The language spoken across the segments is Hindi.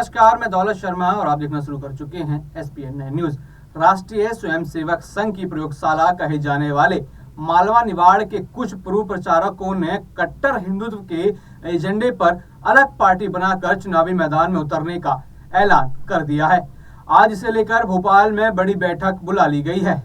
नमस्कार, मैं दौलत शर्मा और आप देखना शुरू कर चुके हैं SPN 9 न्यूज। राष्ट्रीय स्वयंसेवक संघ की प्रयोगशाला कहे जाने वाले मालवा निवाड़ के कुछ पूर्व प्रचारकों ने कट्टर हिंदुत्व के एजेंडे पर अलग पार्टी बनाकर चुनावी मैदान में उतरने का ऐलान कर दिया है। आज इसे लेकर भोपाल में बड़ी बैठक बुला ली गई है।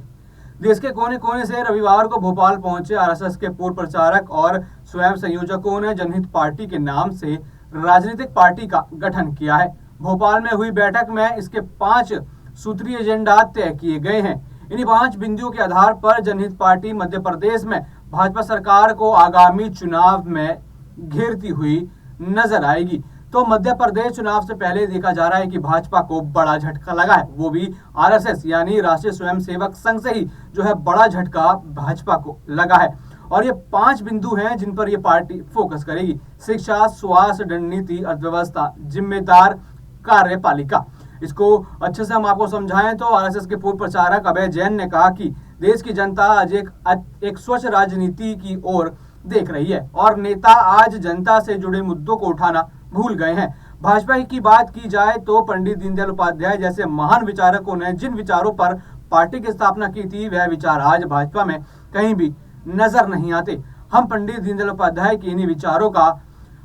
देश के कोने कोने से रविवार को भोपाल पहुंचे RSS के पूर्व प्रचारक और स्वयं संयोजकों ने जनहित पार्टी के नाम से राजनीतिक पार्टी का गठन किया है। भोपाल में हुई बैठक में इसके 5 सूत्रीय एजेंडा तय किए गए हैं। इन्हीं 5 बिंदुओं के आधार पर जनहित पार्टी मध्य प्रदेश में भाजपा सरकार को आगामी चुनाव में घेरती हुई नजर आएगी। तो मध्य प्रदेश चुनाव से पहले देखा जा रहा है कि भाजपा को बड़ा झटका लगा है, वो भी RSS यानी राष्ट्रीय स्वयंसेवक संघ से ही जो है बड़ा झटका भाजपा को लगा है। और ये 5 बिंदु हैं जिन पर ये पार्टी फोकस करेगी। शिक्षा, स्वास्थ्य, दंड नीति, अर्थव्यवस्था, जिम्मेदार कार्यपालिका। इसको अच्छे से हम आपको समझाएं तो RSS के पूर्व प्रचारक अभय जैन ने कहा कि देश की जनता आज एक स्वच्छ राजनीति की ओर देख रही है और नेता आज जनता से जुड़े मुद्दों को उठाना भूल गए हैं। भाजपा की बात की जाए तो पंडित दीनदयाल उपाध्याय जैसे महान विचारकों ने जिन विचारों पर पार्टी की स्थापना की थी, वह विचार आज भाजपा में कहीं भी नजर नहीं आते। हम पंडित दीनदयाल उपाध्याय के इन्हीं विचारों का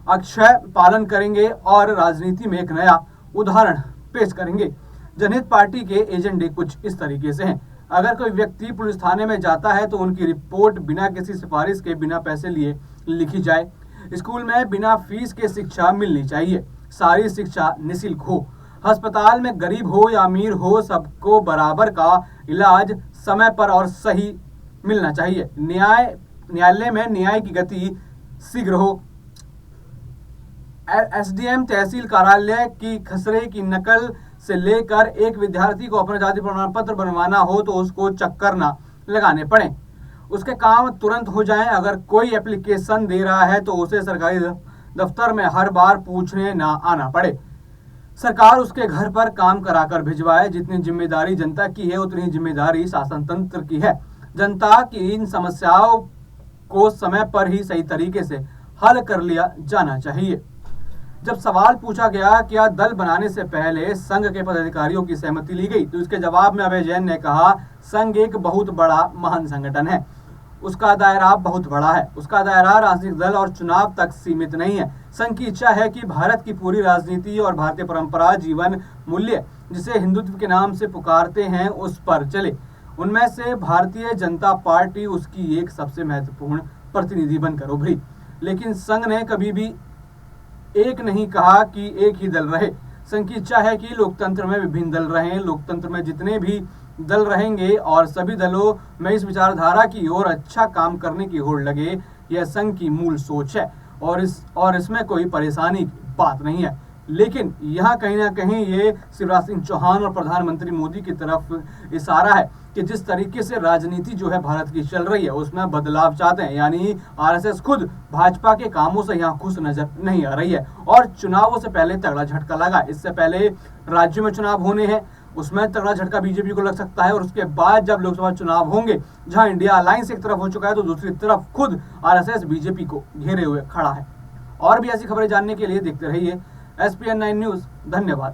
अक्षय पालन करेंगे और राजनीति में एक नया उदाहरण पेश करेंगे। जनहित पार्टी के एजेंडे कुछ इस तरीके से हैं। अगर कोई व्यक्ति पुलिस थाने में जाता है तो उनकी रिपोर्ट बिना किसी सिफारिश के, बिना पैसे लिए लिखी जाए। स्कूल में बिना फीस के शिक्षा मिलनी चाहिए। सारी शिक्षा निःशुल्क हो। अस्पताल में गरीब हो या अमीर हो, सबको बराबर का इलाज समय पर और सही मिलना चाहिए। न्यायालय में न्याय की गति शीघ्र हो। SDM तहसील कार्यालय की खसरे की नकल से लेकर एक विद्यार्थी को अपना जाति प्रमाण पत्र बनवाना हो तो उसको चक्कर ना लगाने पड़े, उसके काम तुरंत हो जाएं। अगर कोई एप्लीकेशन दे रहा है तो उसे सरकारी दफ्तर में हर बार पूछने ना आना पड़े। सरकार उसके घर पर काम कराकर भिजवाए। जितनी जिम्मेदारी जनता की है उतनी जिम्मेदारी शासन तंत्र की है। जनता की इन समस्याओं को समय पर ही सही तरीके से हल कर लिया जाना चाहिए। जब सवाल पूछा गया क्या दल बनाने से पहले संघ के पदाधिकारियों की सहमति ली गई, तो इसके जवाब में अभय जैन ने कहा संघ एक बहुत बड़ा महान संगठन है, उसका दायरा बहुत बड़ा है। उसका दायरा राजनीतिक दल और चुनाव तक सीमित नहीं है। संघ की इच्छा है कि भारत की पूरी राजनीति और भारतीय परंपरा, जीवन मूल्य जिसे हिंदुत्व के नाम से पुकारते हैं, उस पर चले। उनमें से भारतीय जनता पार्टी उसकी एक सबसे महत्वपूर्ण प्रतिनिधि बनकर उभरी। लेकिन संघ ने कभी भी एक नहीं कहा कि एक ही दल रहे। संघ की इच्छा है कि लोकतंत्र में विभिन्न दल रहें। लोकतंत्र में जितने भी दल रहेंगे और सभी दलों में इस विचारधारा की ओर अच्छा काम करने की होड़ लगे, यह संघ की मूल सोच है और इसमें कोई परेशानी की बात नहीं है। लेकिन यहाँ कहीं ना कहीं ये शिवराज सिंह चौहान और प्रधानमंत्री मोदी की तरफ इशारा है कि जिस तरीके से राजनीति जो है भारत की चल रही है उसमें बदलाव चाहते हैं। यानी RSS खुद भाजपा के कामों से यहाँ खुश नजर नहीं आ रही है और चुनावों से पहले तगड़ा झटका लगा। इससे पहले राज्यों में चुनाव होने हैं, उसमें तगड़ा झटका बीजेपी को लग सकता है और उसके बाद जब लोकसभा चुनाव होंगे जहां इंडिया अलायंस एक तरफ हो चुका है तो दूसरी तरफ खुद RSS बीजेपी को घेरे हुए खड़ा है। और भी ऐसी खबरें जानने के लिए देखते रहिए SPN 9 न्यूज। धन्यवाद।